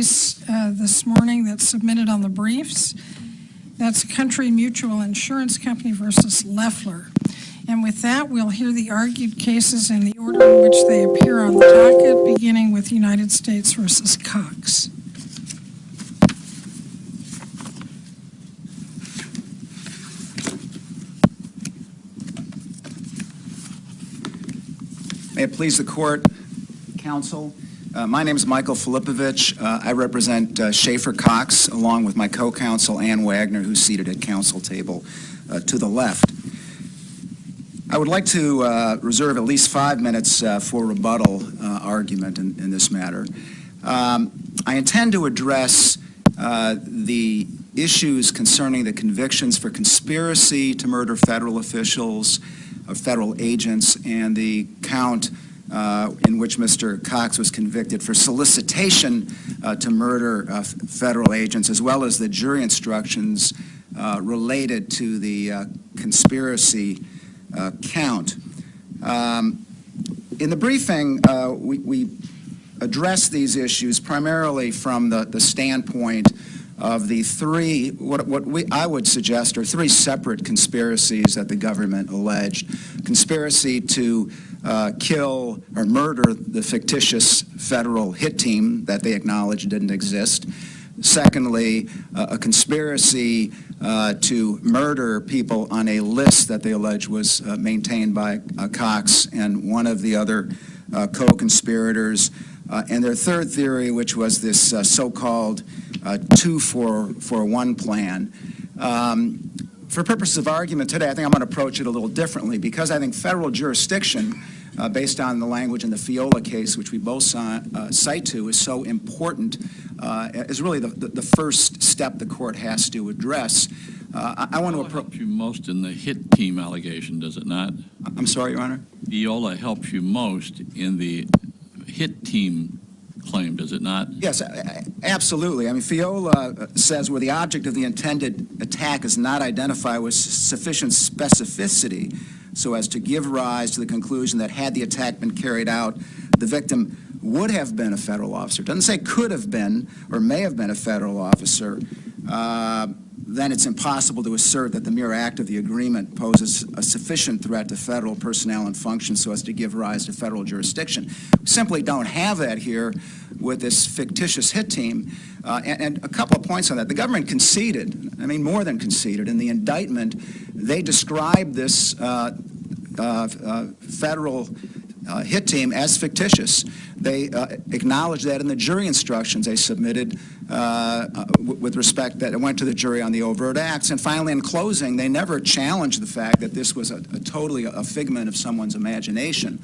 case this morning that's submitted on the briefs. That's Country Mutual Insurance Company versus Loeffler. And with that, we'll hear the argued cases in the order in which they appear on the docket, beginning with United States versus Cox. May it please the court, counsel. My name is Michael Filipovich. I represent Schaeffer Cox, along with my co-counsel Ann Wagner, who's seated at counsel table to the left. I would like to reserve at least 5 minutes for rebuttal argument in this matter. I intend to address the issues concerning the convictions for conspiracy to murder federal officials, federal agents, and the count in which Mr. Cox was convicted for solicitation to murder federal agents, as well as the jury instructions related to the conspiracy count. In the briefing, we addressed these issues primarily from the standpoint of the three, I would suggest are three separate conspiracies that the government alleged. Conspiracy to kill or murder the fictitious federal hit team that they acknowledged didn't exist. Secondly, a conspiracy to murder people on a list that they allege was maintained by Cox and one of the other co-conspirators. And their third theory, which was this so-called 2-for-1 plan. For purposes of argument today, I think I'm going to approach it a little differently because I think federal jurisdiction, based on the language in the Fiola case, which we both cite to, is so important, is really the first step the court has to address. I want to helps you most in the hit team allegation, does it not? I'm sorry, Your Honor? Fiola helps you most in the hit team claim, does it not? Yes, absolutely. I mean, Fiola says where the object of the intended attack is not identified with sufficient specificity so as to give rise to the conclusion that had the attack been carried out, the victim would have been a federal officer. It doesn't say could have been or may have been a federal officer. Then it's impossible to assert that the mere act of the agreement poses a sufficient threat to federal personnel and function so as to give rise to federal jurisdiction. We simply don't have that here with this fictitious hit team. And a couple of points on that. The government conceded, I mean more than conceded, in the indictment they described this federal hit team as fictitious. They acknowledged that in the jury instructions they submitted with respect that it went to the jury on the overt acts. And finally, in closing, they never challenged the fact that this was totally a figment of someone's imagination.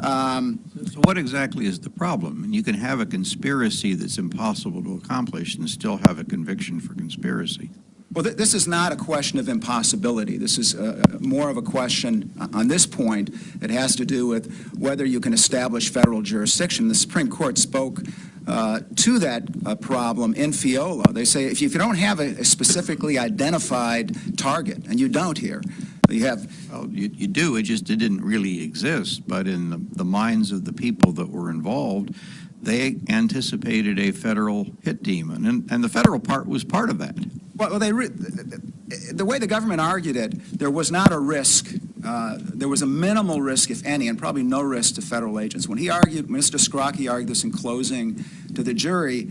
So what exactly is the problem? And you can have a conspiracy that's impossible to accomplish and still have a conviction for conspiracy. Well, this is not a question of impossibility. This is more of a question on this point. It has to do with whether you can establish federal jurisdiction. The Supreme Court spoke to that problem in Fiola. They say if you don't have a specifically identified target, and you don't here, you have... Well, you do, it didn't really exist, but in the minds of the people that were involved, they anticipated a federal hit team, and the federal part was part of that. Well, the way the government argued it, there was not a risk. There was a minimal risk, if any, and probably no risk to federal agents. When he argued, Mr. Scrocky argued this in closing to the jury,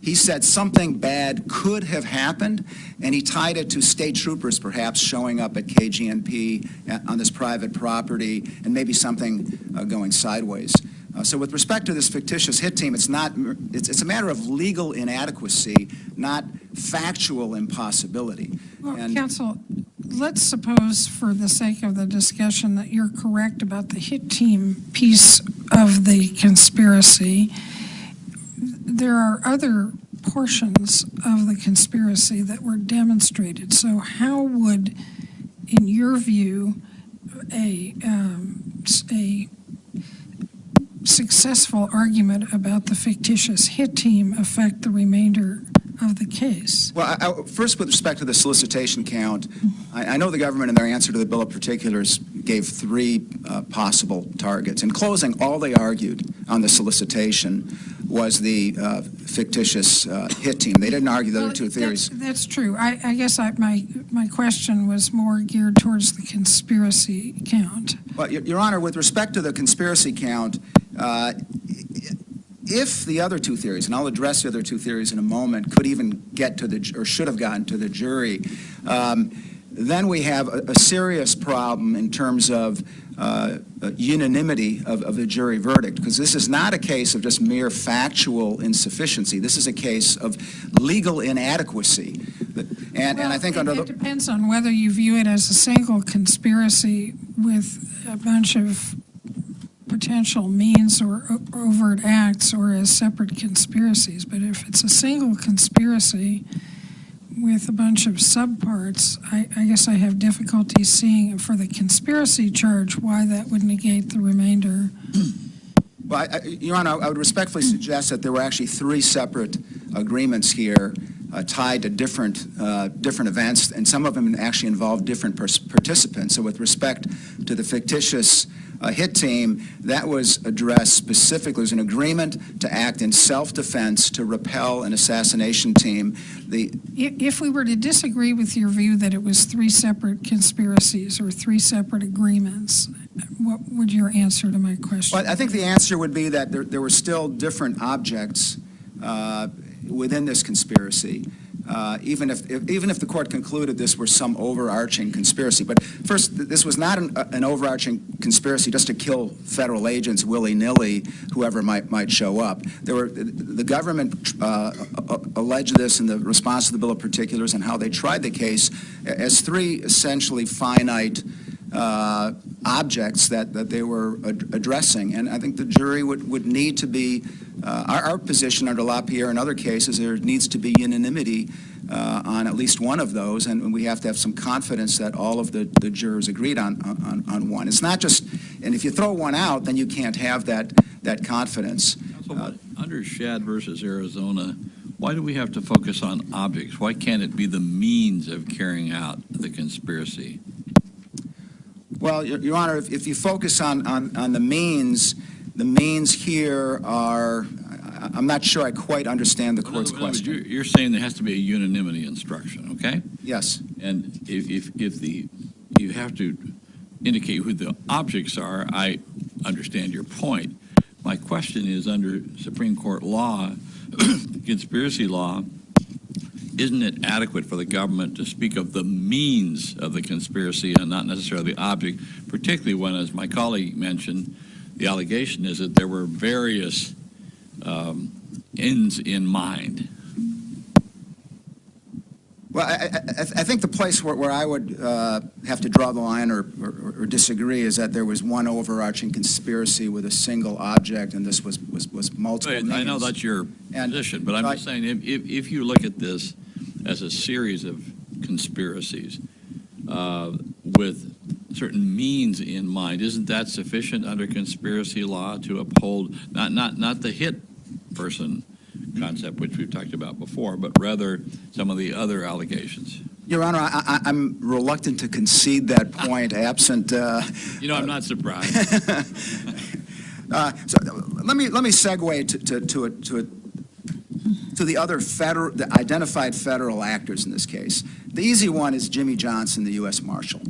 he said something bad could have happened, and he tied it to state troopers perhaps showing up at KGNP on this private property and maybe something going sideways. So with respect to this fictitious hit team, it's a matter of legal inadequacy, not factual impossibility. Well, counsel, let's suppose for the sake of the discussion that you're correct about the hit team piece of the conspiracy. There are other portions of the conspiracy that were demonstrated. So how would, in your view, a successful argument about the fictitious hit team affect the remainder of the case? Well, first, with respect to the solicitation count, I know the government in their answer to the bill of particulars gave three possible targets. In closing, all they argued on the solicitation was the fictitious hit team. They didn't argue the other two theories. That's true. I guess my question was more geared towards the conspiracy count. Well, Your Honor, with respect to the conspiracy count, if the other two theories, and I'll address the other two theories in a moment, could even get to or should have gotten to the jury, then we have a serious problem in terms of unanimity of the jury verdict, because this is not a case of just mere factual insufficiency. This is a case of legal inadequacy. And I think it depends on whether you view it as a single conspiracy with a bunch of potential means or overt acts, or as separate conspiracies. But if it's a single conspiracy with a bunch of subparts, I guess I have difficulty seeing for the conspiracy charge why that would negate the remainder. Well, Your Honor, I would respectfully suggest that there were actually three separate agreements here tied to different events, and some of them actually involved different participants. So with respect to the fictitious hit team, that was addressed specifically. There's an agreement to act in self-defense to repel an assassination team. If we were to disagree with your view that it was three separate conspiracies or three separate agreements, what would your answer to my question? Well, I think the answer would be that there were still different objects within this conspiracy, even if the court concluded this were some overarching conspiracy. But first, this was not an overarching conspiracy just to kill federal agents willy-nilly, whoever might show up. The government alleged this in the response to the Bill of Particulars and how they tried the case as three essentially finite objects that they were addressing. And I think the jury would need to be, our position under LaPierre and other cases, there needs to be unanimity on at least one of those, and we have to have some confidence that all of the jurors agreed on one. It's not just, and if you throw one out, then you can't have that confidence. So under Shad versus Arizona, why do we have to focus on objects? Why can't it be the means of carrying out the conspiracy? Well, Your Honor, if you focus on the means here are, I'm not sure I quite understand the court's question. You're saying there has to be a unanimity instruction, okay? Yes. And if you have to indicate who the objects are, I understand your point. My question is, under Supreme Court law, conspiracy law, isn't it adequate for the government to speak of the means of the conspiracy and not necessarily the object, particularly when, as my colleague mentioned, the allegation is that there were various ends in mind? Well, I think the place where I would have to draw the line or disagree is that there was one overarching conspiracy with a single object, and this was multiple means. I know that's your position, but I'm just saying if you look at this as a series of conspiracies with certain means in mind, isn't that sufficient under conspiracy law to uphold not the hit person concept, which we've talked about before, but rather some of the other allegations? Your Honor, I'm reluctant to concede that point, absent. I'm not surprised. So let me segue to the other the identified federal actors in this case. The easy one is Jimmy Johnson, the U.S. Marshal.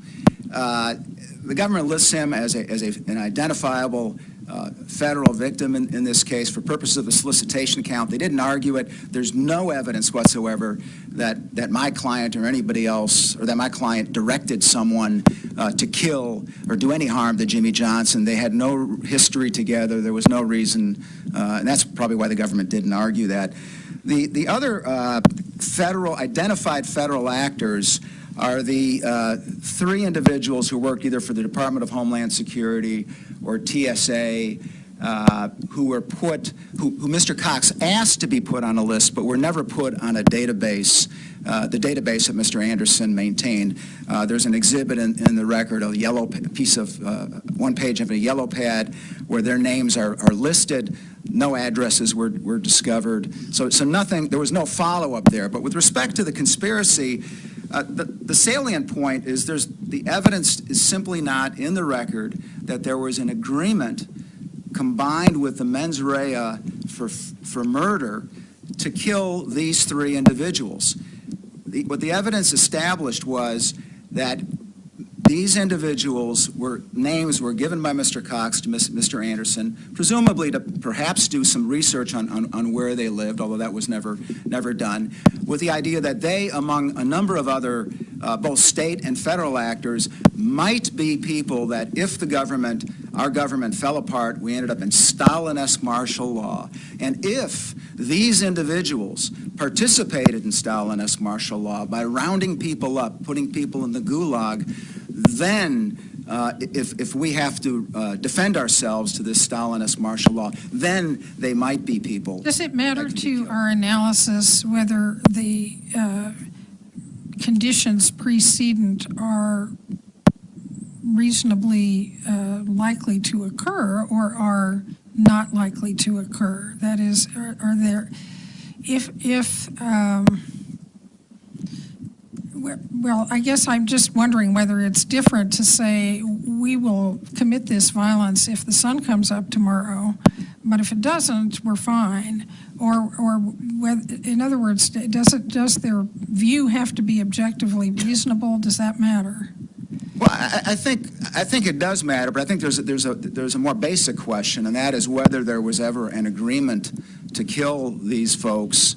The government lists him as an identifiable federal victim in this case for purposes of the solicitation count. They didn't argue it. There's no evidence whatsoever that my client or anybody else, or that my client directed someone to kill or do any harm to Jimmy Johnson. They had no history together. There was no reason, and that's probably why the government didn't argue that. The other identified federal actors are the three individuals who worked either for the Department of Homeland Security or TSA, who Mr. Cox asked to be put on a list, but were never put on a database, the database that Mr. Anderson maintained. There's an exhibit in the record, a yellow piece of, one page of a yellow pad, where their names are listed. No addresses were discovered. So nothing, there was no follow-up there. But with respect to the conspiracy, the salient point is the evidence is simply not in the record that there was an agreement combined with the mens rea for murder to kill these three individuals. What the evidence established was that these individuals names were given by Mr. Cox to Mr. Anderson, presumably to perhaps do some research on where they lived, although that was never done, with the idea that they, among a number of other both state and federal actors, might be people that if our government fell apart, we ended up in Stalin-esque martial law. And if these individuals participated in Stalin-esque martial law by rounding people up, putting people in the gulag, then if we have to defend ourselves to this Stalinist martial law, then they might be people. Does it matter to our analysis whether the conditions precedent are reasonably likely to occur or are not likely to occur? That is, are there, well, I guess I'm just wondering whether it's different to say we will commit this violence if the sun comes up tomorrow, but if it doesn't, we're fine. Or in other words, does their view have to be objectively reasonable? Does that matter? Well, I think it does matter, but I think there's a more basic question, and that is whether there was ever an agreement to kill these folks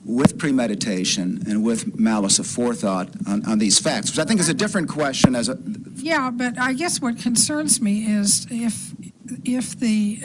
with premeditation and with malice aforethought on these facts, which I think is a different question. Yeah, but I guess what concerns me is if the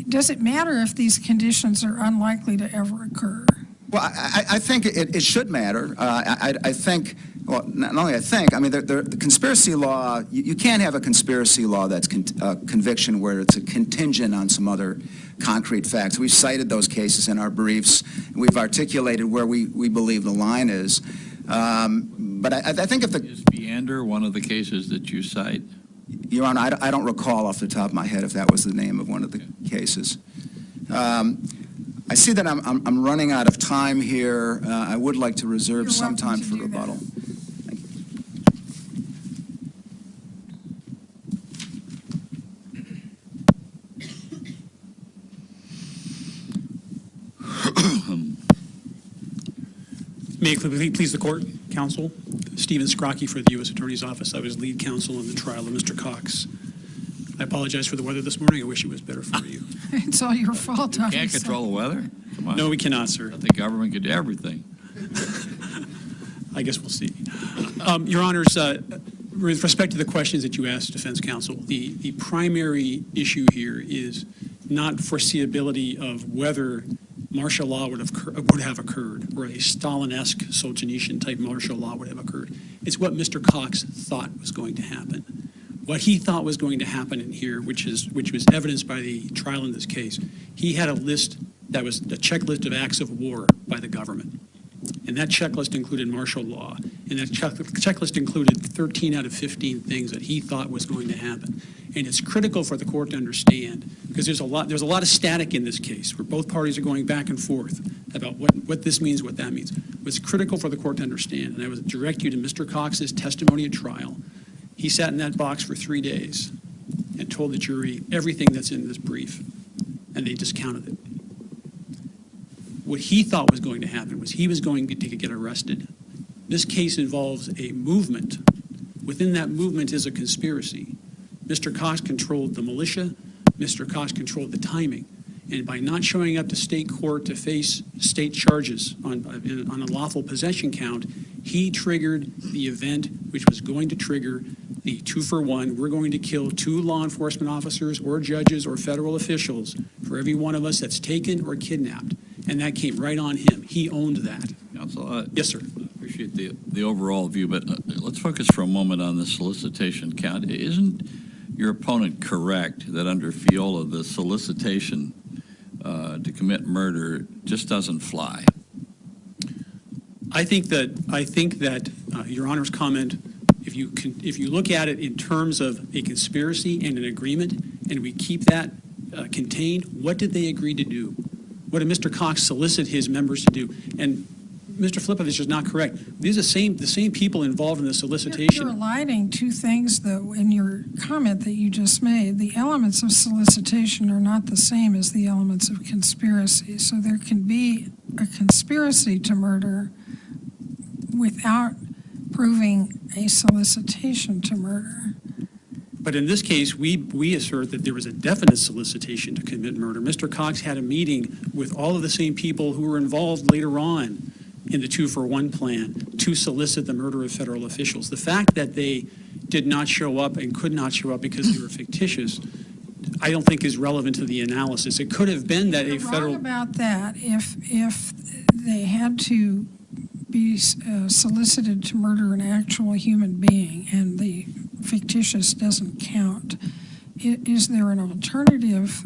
does it matter if these conditions are unlikely to ever occur? Well, I think it should matter. I think. Well, not only I think, I mean, the conspiracy law, you can't have a conspiracy law that's conviction where it's a contingent on some other concrete facts. We've cited those cases in our briefs, and we've articulated where we believe the line is. But I think if the... Is Meander one of the cases that you cite? Your Honor, I don't recall off the top of my head if that was the name of one of the cases. I see that I'm running out of time here. I would like to reserve some time for rebuttal. May it please the court, counsel. Stephen Scrocky for the U.S. Attorney's Office. I was lead counsel in the trial of Mr. Cox. I apologize for the weather this morning. I wish it was better for you. It's all your fault. You can't control the weather? Come on. No, we cannot, sir. The government could do everything. I guess we'll see. Your Honors, with respect to the questions that you asked defense counsel, the primary issue here is not foreseeability of whether martial law would have occurred, or a Stalin-esque Solzhenitsyn type martial law would have occurred. It's what Mr. Cox thought was going to happen. What he thought was going to happen in here, which was evidenced by the trial in this case, he had a list that was a checklist of acts of war by the government. And that checklist included martial law. And that checklist included 13 out of 15 things that he thought was going to happen. And it's critical for the court to understand, because there's a lot of static in this case where both parties are going back and forth about what this means, what that means. What's critical for the court to understand, and I would direct you to Mr. Cox's testimony at trial. He sat in that box for 3 days and told the jury everything that's in this brief, and they discounted it. What he thought was going to happen was he was going to get arrested. This case involves a movement. Within that movement is a conspiracy. Mr. Cox controlled the militia. Mr. Cox controlled the timing. And by not showing up to state court to face state charges on a lawful possession count, he triggered the event which was going to trigger the 2-for-1. We're going to kill 2 law enforcement officers or judges or federal officials for every one of us that's taken or kidnapped. And that came right on him. He owned that. Counsel, Yes, sir. I appreciate the overall view, but let's focus for a moment on the solicitation count. Isn't your opponent correct that under FIOLA, the solicitation to commit murder just doesn't fly? I think that Your Honor's comment, if you look at it in terms of a conspiracy and an agreement, and we keep that contained, what did they agree to do? What did Mr. Cox solicit his members to do? And Mr. Flipovich is not correct. These are the same people involved in the You're solicitation. aligning two things, though, in your comment that you just made. The elements of solicitation are not the same as the elements of conspiracy. So there can be a conspiracy to murder without proving a solicitation to murder. But in this case, we assert that there was a definite solicitation to commit murder. Mr. Cox had a meeting with all of the same people who were involved later on in the 2-for-1 plan to solicit the murder of federal officials. The fact that they did not show up and could not show up because they were fictitious, I don't think is relevant to the analysis. It could have been that a You're federal... wrong about that. If they had to be solicited to murder an actual human being and the fictitious doesn't count, is there an alternative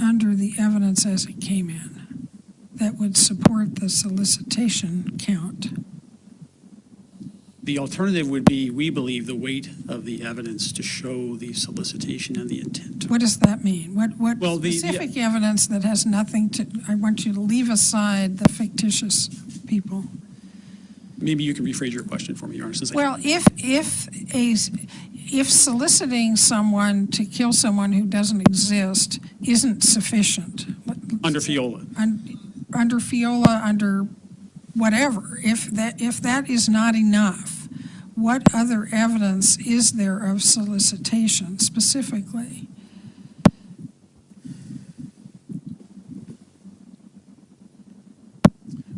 under the evidence as it came in that would support the solicitation count? The alternative would be, we believe, the weight of the evidence to show the solicitation and the intent. What does that mean? What Well, the- specific evidence that has nothing to, I want you to leave aside the fictitious people. Maybe you can rephrase your question for me, Your Honor. Since I- Well, if soliciting someone to kill someone who doesn't exist isn't sufficient. Under FIOLA. Under FIOLA, under whatever, if that is not enough, what other evidence is there of solicitation specifically?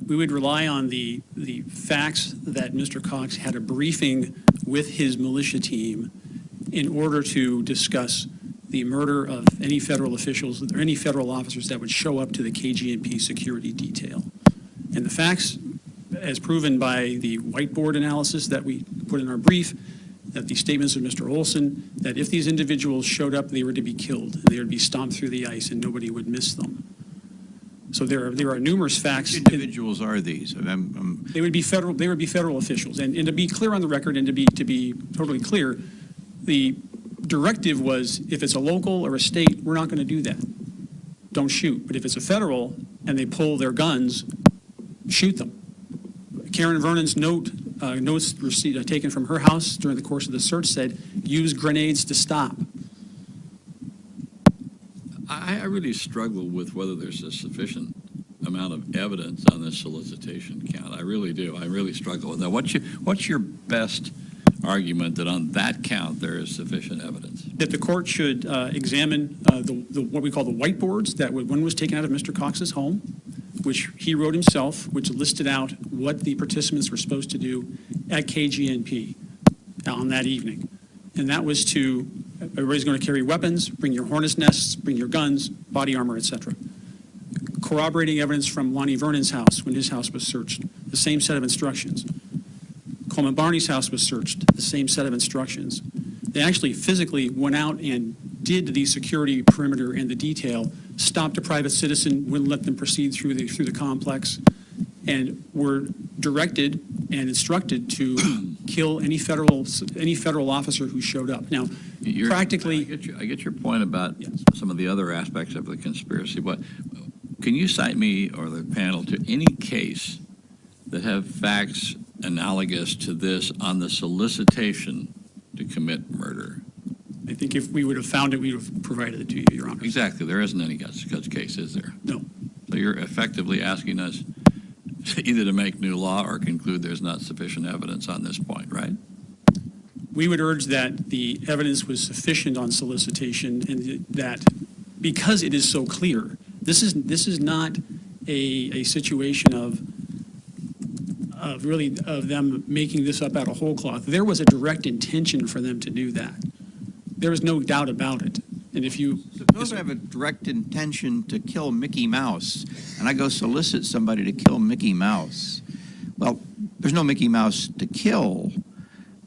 We would rely on the facts that Mr. Cox had a briefing with his militia team in order to discuss the murder of any federal officials or any federal officers that would show up to the KGNP security detail. And the facts, as proven by the whiteboard analysis that we put in our brief, that the statements of Mr. Olson, that if these individuals showed up, they were to be killed. They would be stomped through the ice and nobody would miss them. So there are numerous facts. Which individuals are these? They would be federal officials. And to be clear on the record and to be totally clear, the directive was, if it's a local or a state, we're not going to do that. Don't shoot. But if it's a federal and they pull their guns, shoot them. Karen Vernon's notes taken from her house during the course of the search said, use grenades to stop. I really struggle with whether there's a sufficient amount of evidence on this solicitation count. I really do. I really struggle with that. What's your best argument that on that count there is sufficient evidence? That the court should examine what we call the whiteboards that one was taken out of Mr. Cox's home, which he wrote himself, which listed out what the participants were supposed to do at KGNP on that evening. And that was to, everybody's going to carry weapons, bring your hornet's nests, bring your guns, body armor, etc. Corroborating evidence from Lonnie Vernon's house when his house was searched, the same set of instructions. Coleman Barney's house was searched, the same set of instructions. They actually physically went out and did the security perimeter and the detail, stopped a private citizen, wouldn't let them proceed through the complex, and were directed and instructed to kill any federal officer who showed up. Now, practically, I get your point about some of the other aspects of the conspiracy, but can you cite me or the panel to any case that have facts analogous to this on the solicitation to commit murder? I think if we would have found it, we would have provided it to you, Your Honor. Exactly. There isn't any such case, is there? No. So you're effectively asking us either to make new law or conclude there's not sufficient evidence on this point, right? We would urge that the evidence was sufficient on solicitation and that because it is so clear, this is not a situation of them making this up out of whole cloth. There was a direct intention for them to do that. There was no doubt about it. And if you Suppose I have a direct intention to kill Mickey Mouse, and I go solicit somebody to kill Mickey Mouse. Well, there's no Mickey Mouse to kill.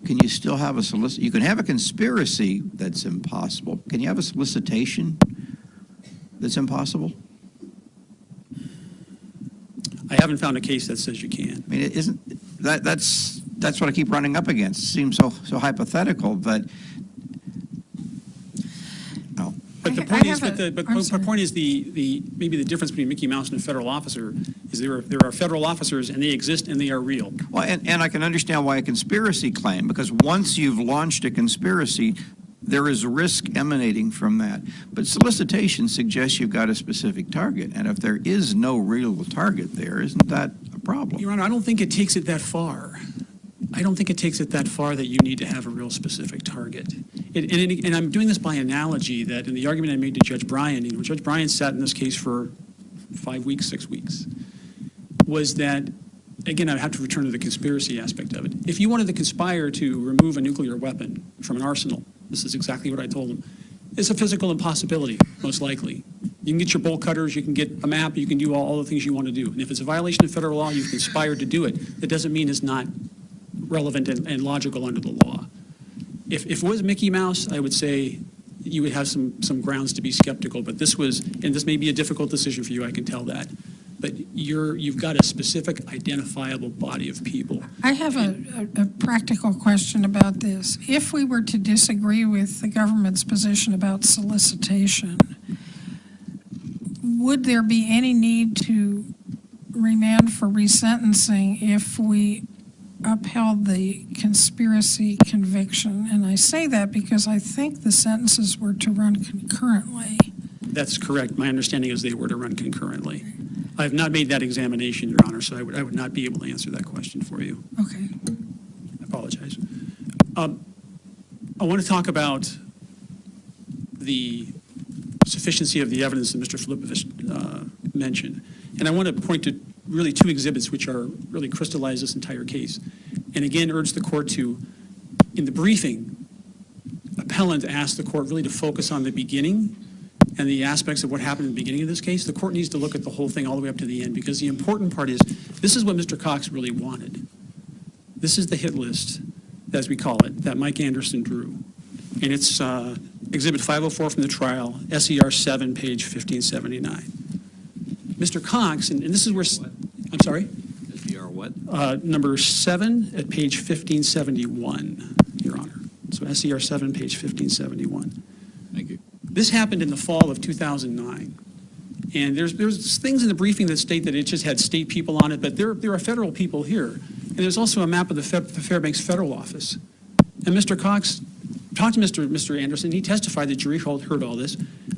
Can you still have a solicit? You can have a conspiracy that's impossible. Can you have a solicitation that's impossible? I haven't found a case that says you can. I mean, it isn't that's what I keep running up against. It seems so hypothetical, but But the I point is, have a- but I'm the sorry. point is maybe the difference between Mickey Mouse and a federal officer is there are federal officers and they exist and they are real. Well, and I can understand why a conspiracy claim, because once you've launched a conspiracy, there is risk emanating from that. But solicitation suggests you've got a specific target, and if there is no real target there, isn't that a problem? Your Honor, I don't think it takes it that far. I don't think it takes it that far that you need to have a real specific target. And I'm doing this by analogy that in the argument I made to Judge Bryan, Judge Bryan sat in this case for 5 weeks, 6 weeks, was that, again, I have to return to the conspiracy aspect of it. If you wanted to conspire to remove a nuclear weapon from an arsenal, this is exactly what I told him. It's a physical impossibility, most likely. You can get your bolt cutters, you can get a map, you can do all the things you want to do. And if it's a violation of federal law, you've conspired to do it. That doesn't mean it's not relevant and logical under the law. If it was Mickey Mouse, I would say you would have some grounds to be skeptical, but this was, and this may be a difficult decision for you, I can tell that, but you've got a specific identifiable body of people. I have a practical question about this. If we were to disagree with the government's position about solicitation, would there be any need to remand for resentencing if we upheld the conspiracy conviction? And I say that because I think the sentences were to run concurrently. That's correct. My understanding is they were to run concurrently. I have not made that examination, Your Honor, so I would not be able to answer that question for you. Okay. I apologize. I want to talk about the sufficiency of the evidence that Mr. Filipovich mentioned. And I want to point to really two exhibits which are really crystallize this entire case. And again, urge the court to, in the briefing, appellant asked the court really to focus on the beginning and the aspects of what happened in the beginning of this case. The court needs to look at the whole thing all the way up to the end, because the important part is this is what Mr. Cox really wanted. This is the hit list, as we call it, that Mike Anderson drew. And it's Exhibit 504 from the trial, SER 7, page 1579. Mr. Cox, and this is where, I'm sorry? SDR what? Number 7 at page 1571, Your Honor. So SER 7, page 1571. Thank you. This happened in the fall of 2009. And there's things in the briefing that state that it just had state people on it, but there are federal people here. And there's also a map of the Fairbanks Federal Office. And Mr. Cox talked to Mr. Anderson. He testified, the jury heard all this.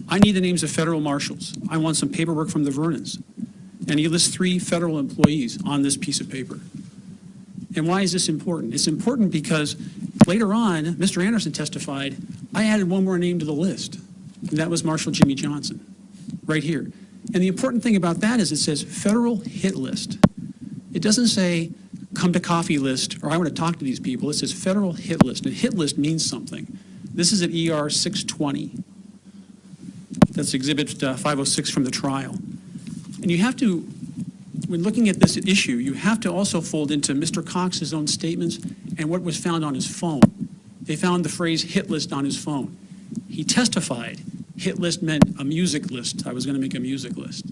I need the names of federal marshals. I want some paperwork from the Vernons. And he lists 3 federal employees on this piece of paper. And why is this important? It's important because later on, Mr. Anderson testified, I added one more name to the list, and that was Marshal Jimmy Johnson, right here. And the important thing about that is it says federal hit list. It doesn't say come to coffee list or I want to talk to these people. It says federal hit list. And hit list means something. This is at ER 620. That's Exhibit 506 from the trial. And you have to, when looking at this issue, you have to also fold into Mr. Cox's own statements and what was found on his phone. They found the phrase hit list on his phone. He testified hit list meant a music list. I was going to make a music list.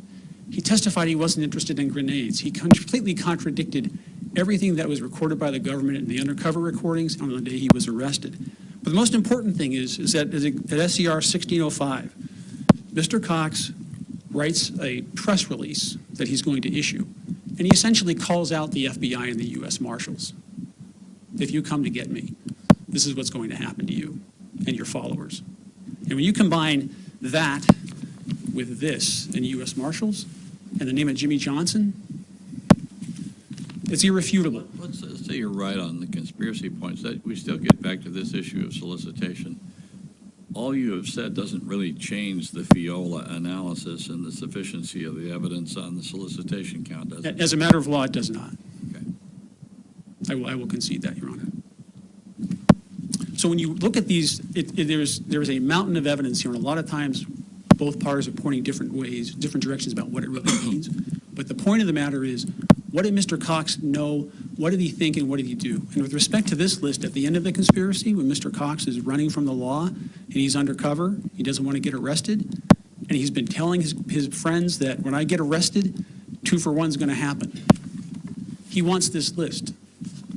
He testified he wasn't interested in grenades. He completely contradicted everything that was recorded by the government in the undercover recordings on the day he was arrested. But the most important thing is that at SER 1605, Mr. Cox writes a press release that he's going to issue, and he essentially calls out the FBI and the U.S. Marshals. If you come to get me, this is what's going to happen to you and your followers. And when you combine that with this and U.S. Marshals and the name of Jimmy Johnson, it's irrefutable. Let's say you're right on the conspiracy points. That we still get back to this issue of solicitation. All you have said doesn't really change the FIOLA analysis and the sufficiency of the evidence on the solicitation count, does it? As a matter of law, it does not. Okay. I will concede that, Your Honor. So when you look at these, there's a mountain of evidence here, and a lot of times both parties are pointing different ways, different directions about what it really means. But the point of the matter is, what did Mr. Cox know? What did he think, and what did he do? And with respect to this list, at the end of the conspiracy, when Mr. Cox is running from the law and he's undercover, he doesn't want to get arrested, and he's been telling his friends that when I get arrested, 2 for 1 is going to happen. He wants this list.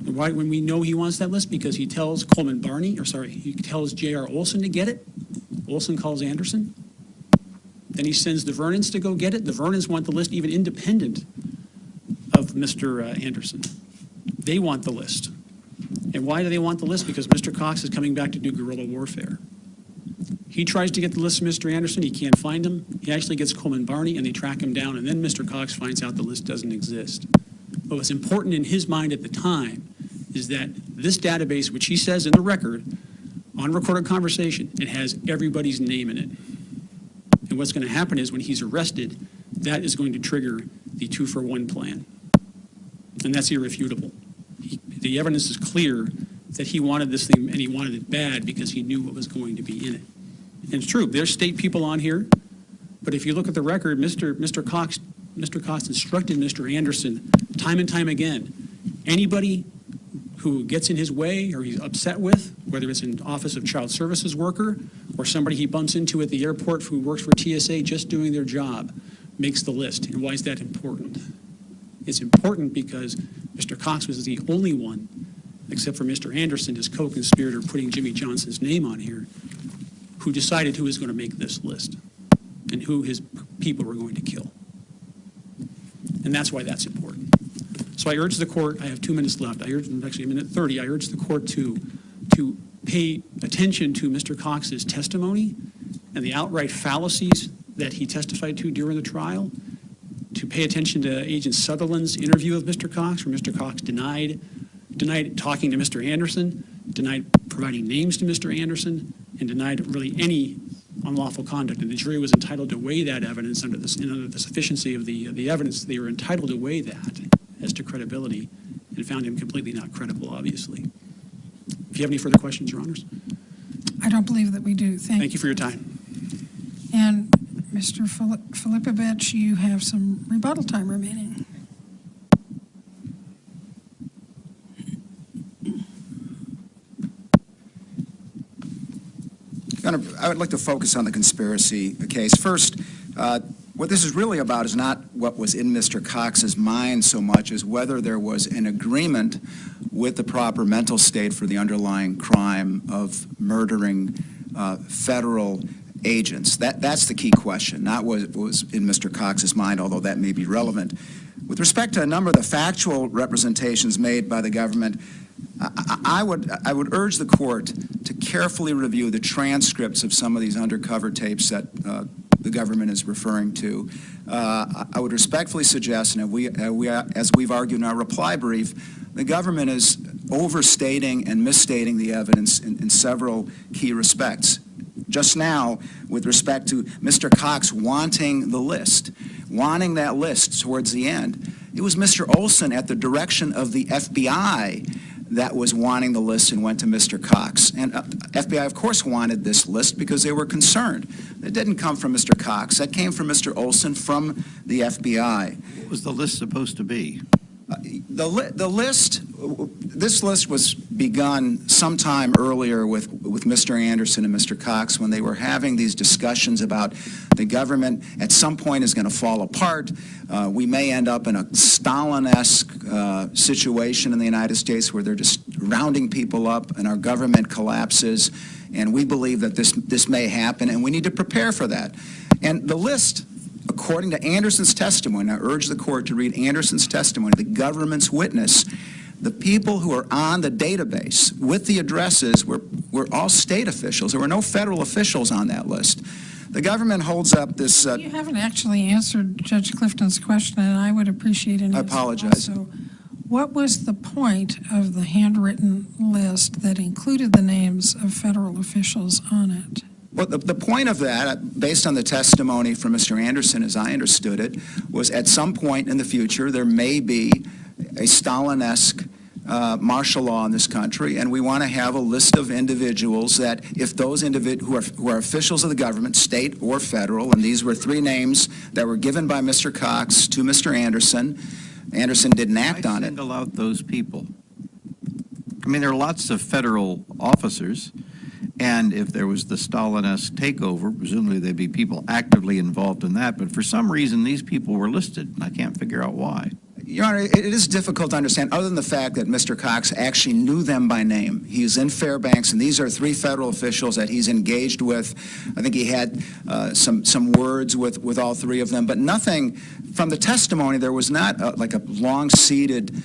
And why, when we know he wants that list? Because he tells he tells J.R. Olson to get it. Olson calls Anderson. Then he sends the Vernons to go get it. The Vernons want the list even independent of Mr. Anderson. They want the list. And why do they want the list? Because Mr. Cox is coming back to do guerrilla warfare. He tries to get the list of Mr. Anderson. He can't find him. He actually gets Coleman Barney, and they track him down. And then Mr. Cox finds out the list doesn't exist. But what's important in his mind at the time is that this database, which he says in the record, on recorded conversation, it has everybody's name in it. And what's going to happen is when he's arrested, that is going to trigger the 2-for-1 plan. And that's irrefutable. The evidence is clear that he wanted this thing, and he wanted it bad because he knew what was going to be in it. And it's true, there's state people on here, but if you look at the record, Mr. Cox instructed Mr. Anderson time and time again, anybody who gets in his way or he's upset with, whether it's an Office of Child Services worker or somebody he bumps into at the airport who works for TSA just doing their job, makes the list. And why is that important? It's important because Mr. Cox was the only one, except for Mr. Anderson, his co-conspirator putting Jimmy Johnson's name on here, who decided who was going to make this list and who his people were going to kill. And that's why that's important. So I urge the court, I have 2 minutes left, actually a minute 30, I urge the court to pay attention to Mr. Cox's testimony and the outright fallacies that he testified to during the trial, to pay attention to Agent Sutherland's interview of Mr. Cox, where Mr. Cox denied talking to Mr. Anderson, denied providing names to Mr. Anderson, and denied really any unlawful conduct. And the jury was entitled to weigh that evidence under the sufficiency of the evidence. They were entitled to weigh that as to credibility and found him completely not credible, obviously. If you have any further questions, Your Honors. I don't believe that we do. Thank you for your time. And Mr. Filipovich, you have some rebuttal time remaining. I would like to focus on the conspiracy case. First, what this is really about is not what was in Mr. Cox's mind so much as whether there was an agreement with the proper mental state for the underlying crime of murdering federal agents. That's the key question, not what was in Mr. Cox's mind, although that may be relevant. With respect to a number of the factual representations made by the government, I would urge the court to carefully review the transcripts of some of these undercover tapes that the government is referring to. I would respectfully suggest, and as we've argued in our reply brief, the government is overstating and misstating the evidence in several key respects. Just now, with respect to Mr. Cox wanting that list towards the end, it was Mr. Olson at the direction of the FBI that was wanting the list and went to Mr. Cox. And FBI, of course, wanted this list because they were concerned. It didn't come from Mr. Cox. That came from Mr. Olson from the FBI. What was the list supposed to be? This list was begun sometime earlier with Mr. Anderson and Mr. Cox when they were having these discussions about the government at some point is going to fall apart. We may end up in a Stalin-esque situation in the United States where they're just rounding people up and our government collapses. And we believe that this may happen, and we need to prepare for that. And the list, according to Anderson's testimony, I urge the court to read Anderson's testimony, the government's witness, the people who are on the database with the addresses were all state officials. There were no federal officials on that list. The government holds up this... You haven't actually answered Judge Clifton's question, and I would appreciate an answer. I apologize. Also. What was the point of the handwritten list that included the names of federal officials on it? Well, the point of that, based on the testimony from Mr. Anderson, as I understood it, was at some point in the future there may be a Stalin-esque martial law in this country, and we want to have a list of individuals that, if those individuals who are officials of the government, state or federal, and these were 3 names that were given by Mr. Cox to Mr. Anderson. Anderson didn't act on it. Single out those people. I mean, there are lots of federal officers. And if there was the Stalin-esque takeover, presumably there'd be people actively involved in that. But for some reason, these people were listed, and I can't figure out why. Your Honor, it is difficult to understand, other than the fact that Mr. Cox actually knew them by name. He's in Fairbanks, and these are 3 federal officials that he's engaged with. I think he had some words with all 3 of them, but nothing from the testimony. There was not like a long-seated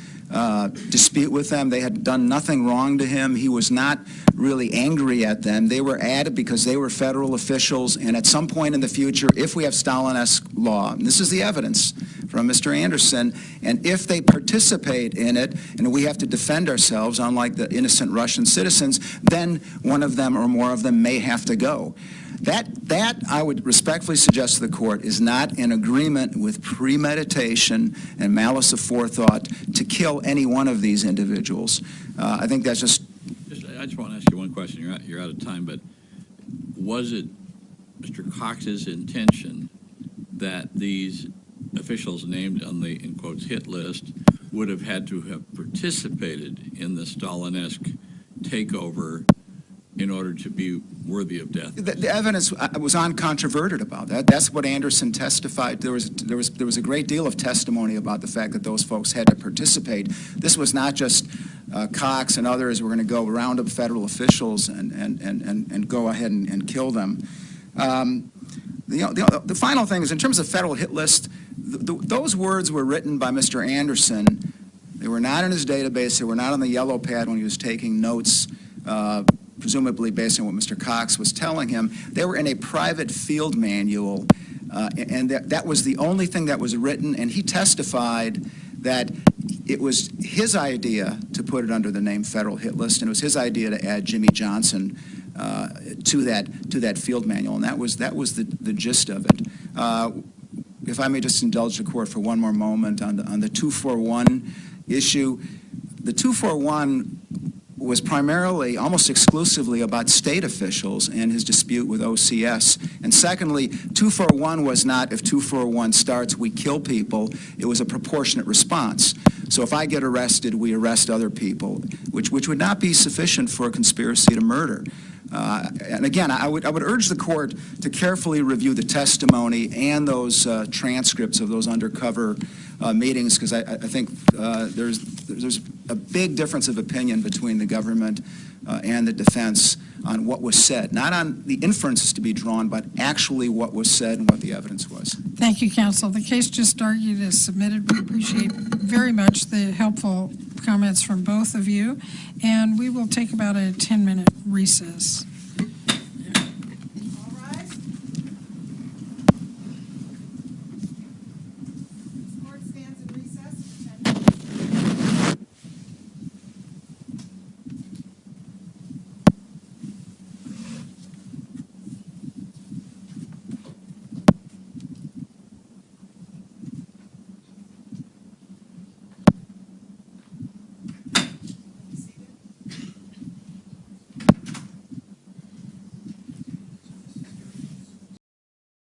dispute with them. They had done nothing wrong to him. He was not really angry at them. They were added because they were federal officials, and at some point in the future, if we have Stalin-esque law, and this is the evidence from Mr. Anderson, and if they participate in it, and we have to defend ourselves, unlike the innocent Russian citizens, then one of them or more of them may have to go. That I would respectfully suggest to the court is not in agreement with premeditation and malice of forethought to kill any one of these individuals. I think that's just... I just want to ask you one question. You're out of time, but was it Mr. Cox's intention that these officials named on the, in quotes, hit list would have had to have participated in the Stalin-esque takeover in order to be worthy of death? The evidence was uncontroverted about that. That's what Anderson testified. There was a great deal of testimony about the fact that those folks had to participate. This was not just Cox and others were going to go round up federal officials and go ahead and kill them. The final thing is, in terms of federal hit list, those words were written by Mr. Anderson. They were not in his database. They were not on the yellow pad when he was taking notes, presumably based on what Mr. Cox was telling him. They were in a private field manual, and that was the only thing that was written, and he testified that it was his idea to put it under the name federal hit list, and it was his idea to add Jimmy Johnson to that field manual, and that was the gist of it. If I may just indulge the court for one more moment on the 241 issue, the 241 was primarily, almost exclusively, about state officials and his dispute with OCS. And secondly, 241 was not, if 241 starts, we kill people. It was a proportionate response. So if I get arrested, we arrest other people, which would not be sufficient for a conspiracy to murder. And again, I would urge the court to carefully review the testimony and those transcripts of those undercover meetings, because I think there's a big difference of opinion between the government and the defense on what was said, not on the inferences to be drawn, but actually what was said and what the evidence was. Thank you, counsel. The case just argued is submitted. We appreciate very much the helpful comments from both of you, and we will take about a 10-minute recess.